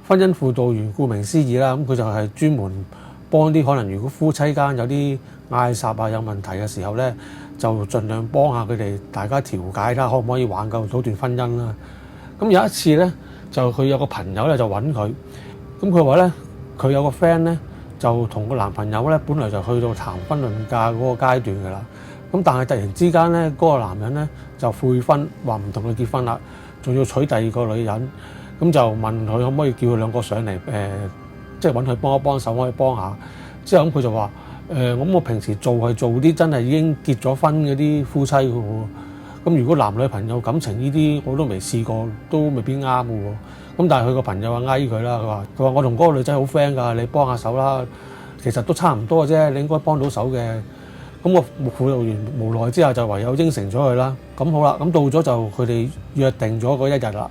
S2: 婚姻輔導員顧名思義啦，咁佢就係專門幫啲可能如果夫妻間有啲嗌霎啊有問題嘅時候咧，就盡量幫下佢哋，大家調解啦，可唔可以挽救到段婚姻啦？咁有一次咧，就佢有個朋友咧就揾佢，咁佢話咧佢有個 friend 咧就同個男朋友咧，本來就去到談婚論嫁嗰個階段㗎啦。咁但係突然之間咧，嗰個男人咧就悔婚，話唔同佢結婚啦，仲要娶第二個女人。咁就問佢可唔可以叫佢兩個上嚟，即係揾佢幫一幫手，可以幫下。之後咁佢就話咁我平時做係做啲真係已經結咗婚嗰啲夫妻嘅喎。咁如果男女朋友感情呢啲我都未試過，都未必啱嘅喎。咁但係佢個朋友話佢啦，佢話我同嗰個女仔好 friend 㗎，你幫下手啦。其實都差唔多嘅啫，你應該幫到手嘅。咁個輔導員無奈之下就唯有應承咗佢啦。咁好啦，咁到咗就佢哋約定咗嗰一日啦。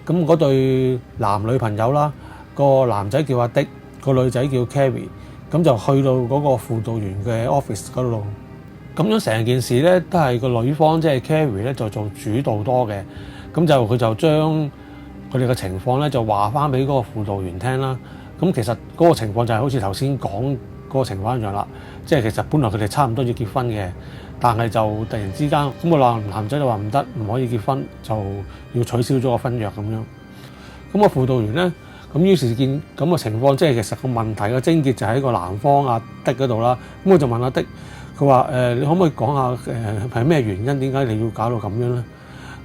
S2: 咁嗰對男女朋友啦，個男仔叫阿迪，個女仔叫 Carrie， 咁就去到嗰個輔導員嘅 office 嗰度。咁樣成件事咧都係個女方即係 Carrie 咧就做主導多嘅。咁就佢就將佢哋嘅情況咧就話翻俾嗰個輔導員聽啦。咁其實嗰個情況就係好似頭先講嗰個情況一樣啦。即係其實本來佢哋差唔多要結婚嘅，但係就突然之間咁個男仔就話唔得，唔可以結婚，就要取消咗個婚約咁樣。咁個輔導員咧，咁於是見咁嘅情況，即係其實個問題嘅症結就喺個男方阿迪嗰度啦。咁我就問阿迪，佢話你可唔可以講下係咩原因，點解你要搞到咁樣咧？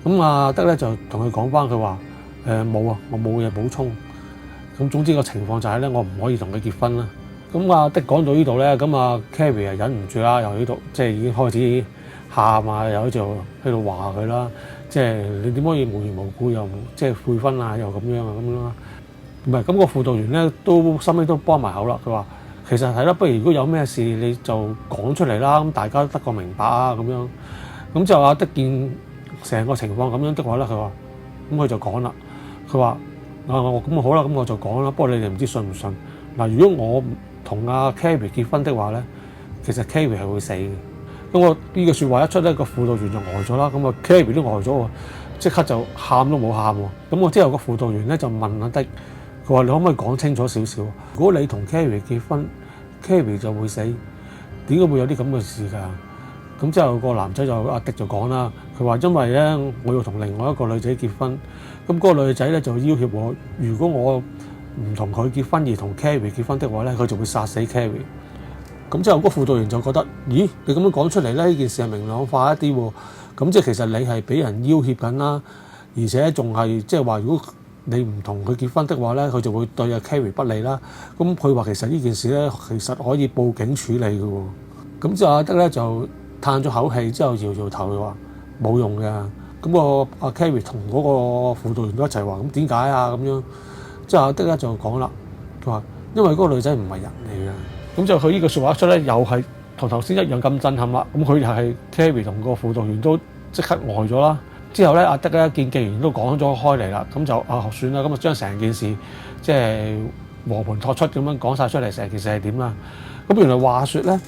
S2: 咁阿迪咧就同佢講翻，佢話冇啊，我冇嘢補充。咁總之個情況就係咧，我唔可以同佢結婚啦。咁阿迪講到呢度咧，咁阿 Carrie 啊忍唔住啦，由呢度即係已經開始喊啊，又喺度話佢啦，即係你點可以無緣無故又即係悔婚啊，又咁樣啊咁樣啦。唔係咁個輔導員咧都收尾都幫埋口啦。佢話其實係啦，不如如果有咩事你就講出嚟啦，咁大家得個明白啊咁樣。咁之後阿迪見成個情況咁樣的話咧，佢話咁佢就講啦，佢話咁好啦，咁我就講啦。不過你哋唔知信唔信嗱？如果我同阿 Carrie 結婚的話咧，其實 Carrie 係會死嘅。咁我呢個説話一出咧，個輔導員就呆咗啦。咁啊 Carrie 都呆咗喎，即刻就喊都冇喊喎。咁我之後個輔導員咧就問阿迪，佢話你可唔可以講清楚少少？如果你同 Carrie 結婚，Carrie 就會死，點解會有啲咁嘅事㗎？咁之後個男仔就阿迪就講啦，佢話因為咧我要同另外一個女仔結婚，咁嗰個女仔咧就要挾我，如果我唔同佢結婚而同 Carrie 結婚的話咧，佢就會殺死 Carrie。咁之後嗰個輔導員就覺得，咦，你咁樣講出嚟咧，呢件事係明朗化一啲喎。咁即係其實你係俾人要挾緊啦，而且仲係即係話，如果你唔同佢結婚的話咧，佢就會對阿 Carrie 不利啦。咁佢話其實呢件事咧，其實可以報警處理嘅喎。咁之後阿德咧就嘆咗口氣，之後搖搖頭，佢話冇用嘅。咁個阿 Carrie 同嗰個輔導員都一齊話，咁點解啊？咁樣之後阿德咧就講啦，佢話因為嗰個女仔唔係人嚟嘅。咁就佢呢個説話一出咧，又係同頭先一樣咁震撼啦。咁佢又係 Carrie 同個輔導員都即刻呆咗啦。之後咧，阿德咧見既然都講咗開嚟啦，咁就算啦，咁就將成件事即係和盤托出咁樣講晒出嚟，成件事係點啦？咁原來話説咧，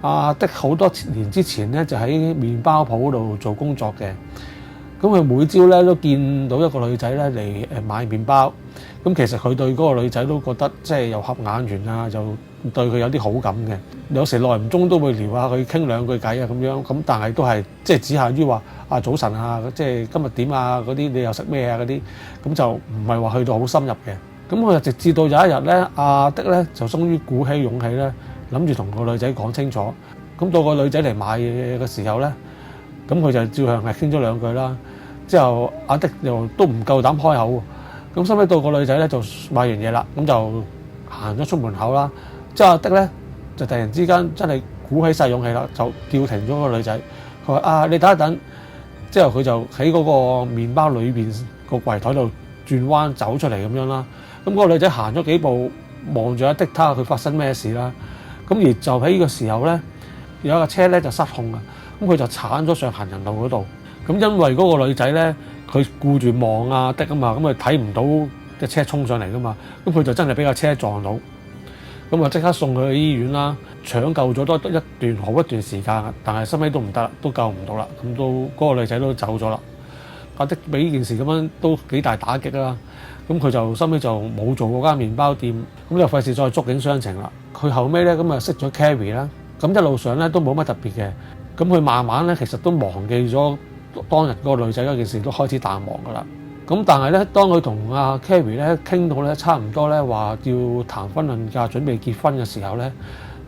S2: 阿德好多年之前咧就喺麵包鋪度做工作嘅。咁佢每朝咧都見到一個女仔咧嚟買麵包。咁其實佢對嗰個女仔都覺得即係又合眼緣啊，就對佢有啲好感嘅。有時耐唔中都會聊下佢傾兩句偈啊咁樣。咁但係都係即係只限於話早晨啊，即係今日點啊嗰啲，你又食咩啊嗰啲。咁就唔係話去到好深入嘅。咁佢就直至到有一日咧，阿迪咧就終於鼓起勇氣咧，諗住同個女仔講清楚。咁到個女仔嚟買嘢嘅時候咧，咁佢就照樣係傾咗兩句啦。之後阿迪又都唔夠膽開口。咁收尾到個女仔咧就買完嘢啦，咁就行咗出門口啦。之後阿迪咧就突然之間真係鼓起晒勇氣啦，就叫停咗個女仔。佢話你等一等。之後佢就喺嗰個麵包裏邊個櫃台度轉彎走出嚟咁樣啦。咁嗰個女仔行咗幾步，望住阿迪睇下佢發生咩事啦。咁而就喺呢個時候咧，有一架車咧就失控啊。咁佢就鏟咗上行人路嗰度。咁因為嗰個女仔咧，佢顧住望阿迪啊嘛，咁佢睇唔到隻車衝上嚟噶嘛，咁佢就真係俾架車撞到。咁啊即刻送佢去醫院啦，搶救咗多一段好一段時間，但係收尾都唔得啦，都救唔到啦，咁都嗰個女仔都走咗啦。阿的俾呢件事咁樣都幾大打擊啦，咁佢就收尾就冇做嗰間麵包店，咁就費事再觸景傷情啦。佢後尾咧咁啊識咗 Carrie 啦，咁一路上咧都冇乜特別嘅，咁佢慢慢咧其實都忘記咗當日嗰個女仔嗰件事，都開始淡忘噶啦。咁但係咧，當佢同阿 Carrie 咧傾到咧差唔多咧話要談婚論嫁、準備結婚嘅時候咧，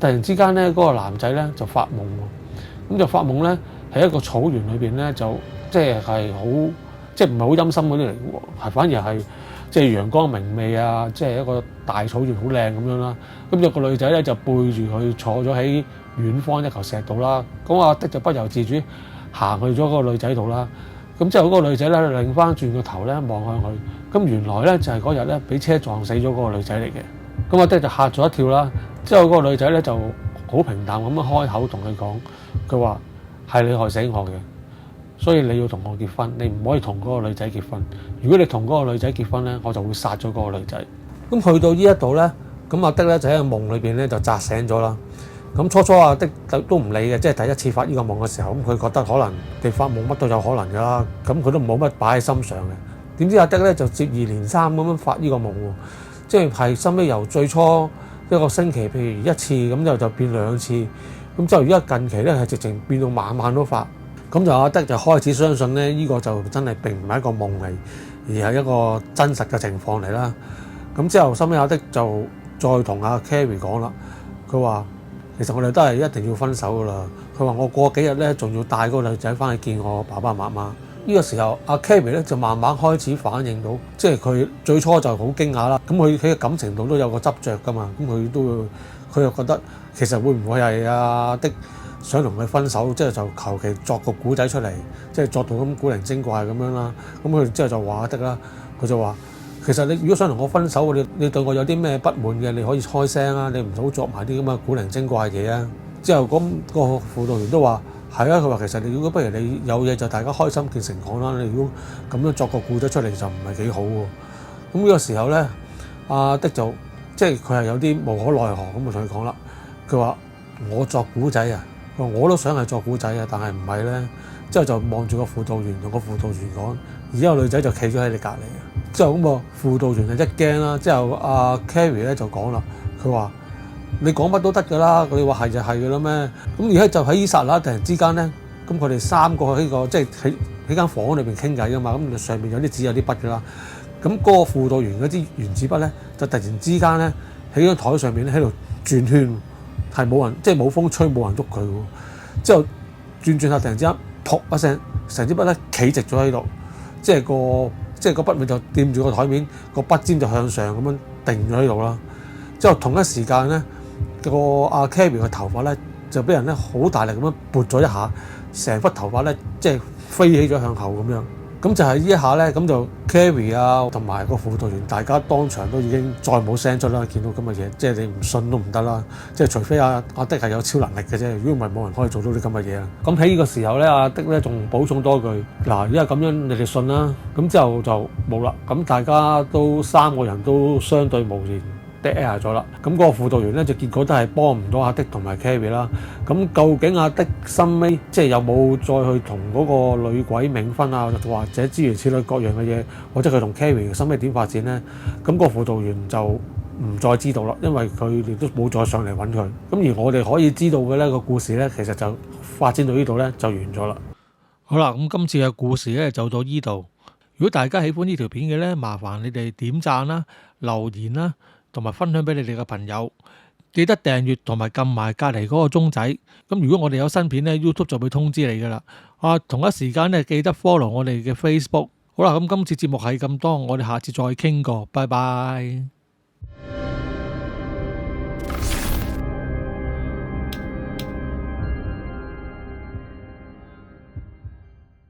S2: 突然之間咧嗰個男仔咧就發夢喎，咁就發夢咧喺一個草原裏邊咧就即係好即係唔係好陰森嗰啲嚟嘅喎，係反而係即係陽光明媚啊，即係一個大草原好靚咁樣啦。咁有個女仔咧就背住佢坐咗喺遠方一嚿石度啦。咁阿的就不由自主行去咗嗰個女仔度啦。咁之後嗰個女仔咧擰翻轉個頭咧望向佢，咁原來咧就係嗰日咧俾車撞死咗嗰個女仔嚟嘅。咁阿的就嚇咗一跳啦。之後嗰個女仔咧就好平淡咁樣開口同佢講，佢話係你害死我嘅，所以你要同我結婚，你唔可以同嗰個女仔結婚。如果你同嗰個女仔結婚咧，我就會殺咗嗰個女仔。咁去到呢一度咧，咁阿的咧就喺個夢裏邊咧就扎醒咗啦。咁初初阿的都唔理嘅，即係第一次發呢個夢嘅時候，咁佢覺得可能你發夢乜都有可能㗎啦，咁佢都冇乜擺喺心上嘅。點知阿的咧就接二連三咁樣發呢個夢喎，即係收尾由最初一個星期，譬如一次咁就變兩次，咁就而家近期咧係直情變到晚晚都發。咁就阿的就開始相信咧，呢個就真係並唔係一個夢嚟，而係一個真實嘅情況嚟啦。咁之後收尾阿的就再同阿 Carrie 講啦，佢話其實我哋都係一定要分手噶啦。佢話我過幾日咧，仲要帶嗰個女仔翻去見我爸爸媽媽。呢個時候，阿 Carrie 咧就慢慢開始反應到，即係佢最初就好驚訝啦。咁佢喺感情度都有個執着噶嘛。咁佢又覺得其實會唔會係阿的想同佢分手，即係就求其作個古仔出嚟，即係作到咁古靈精怪咁樣啦。咁佢之後就話阿的啦，佢就話其實你如果想同我分手，你對我有啲咩不滿嘅，你可以開聲啊，你唔好作埋啲咁嘅古靈精怪嘢啊。之後咁個輔導員都話係啊，佢話其實你如果不如你有嘢就大家開心見誠講啦，你如果咁樣作個故仔出嚟就唔係幾好喎。咁呢個時候咧，阿的就即係佢係有啲無可奈何咁就同佢講啦。佢話我作古仔啊，我都想係作古仔啊，但係唔係咧。之後就望住個輔導員同個輔導員講，而家個女仔就企咗喺你隔離啊。之後咁個輔導員就一驚啦。之後阿 Carrie 咧就講啦，佢話你講乜都得㗎啦，你話係就係㗎啦咩？咁而家就喺呢剎那突然之間咧，咁佢哋三個喺個即係喺間房裏邊傾偈㗎嘛。咁上面有啲紙有啲筆㗎啦。咁嗰個輔導員嗰支原子筆咧，就突然之間咧喺張台上面咧喺度轉圈，係冇人即係冇風吹冇人喐佢喎。之後轉下突然之間噗一聲，成支筆咧企直咗喺度，即係個筆面就掂住個台面，個筆尖就向上咁樣定咗喺度啦。之後同一時間咧，個阿 Carrie 嘅頭髮咧就俾人咧好大力咁樣撥咗一下，成忽頭髮咧即係飛起咗向後咁樣。咁就係呢一下咧，咁就 Carrie 啊同埋個輔導員大家當場都已經再冇聲出啦。見到咁嘅嘢，即係你唔信都唔得啦。即係除非阿的係有超能力嘅啫，如果唔係冇人可以做到啲咁嘅嘢啊。咁喺呢個時候咧，阿的咧仲補充多句嗱，因為咁樣你哋信啦。咁之後就冇啦。咁大家都三個人都相對無言dead air 咗啦。咁嗰個輔導員咧就結果都係幫唔到阿的同埋 Carrie 啦。咁究竟阿的心尾即係有冇再去同嗰個女鬼冥婚啊，或者諸如此類各樣嘅嘢，或者佢同 Carrie 心尾點發展咧？咁個輔導員就唔再知道啦，因為佢哋都冇再上嚟揾佢。咁而我哋可以知道嘅咧個故事咧，其實就發展到呢度咧就完咗啦。
S1: 好啦，咁今次嘅故事咧就到呢度。如果大家喜歡呢條片嘅咧，麻煩你哋點讚啦、留言啦，同埋分享俾你哋嘅朋友。記得訂閱同埋撳埋隔離嗰個鐘仔。咁如果我哋有新片咧 ，YouTube 就會通知你噶啦。同一時間咧記得 follow 我哋嘅 Facebook。好啦，咁今次節目係咁多，我哋下次再傾過，拜拜。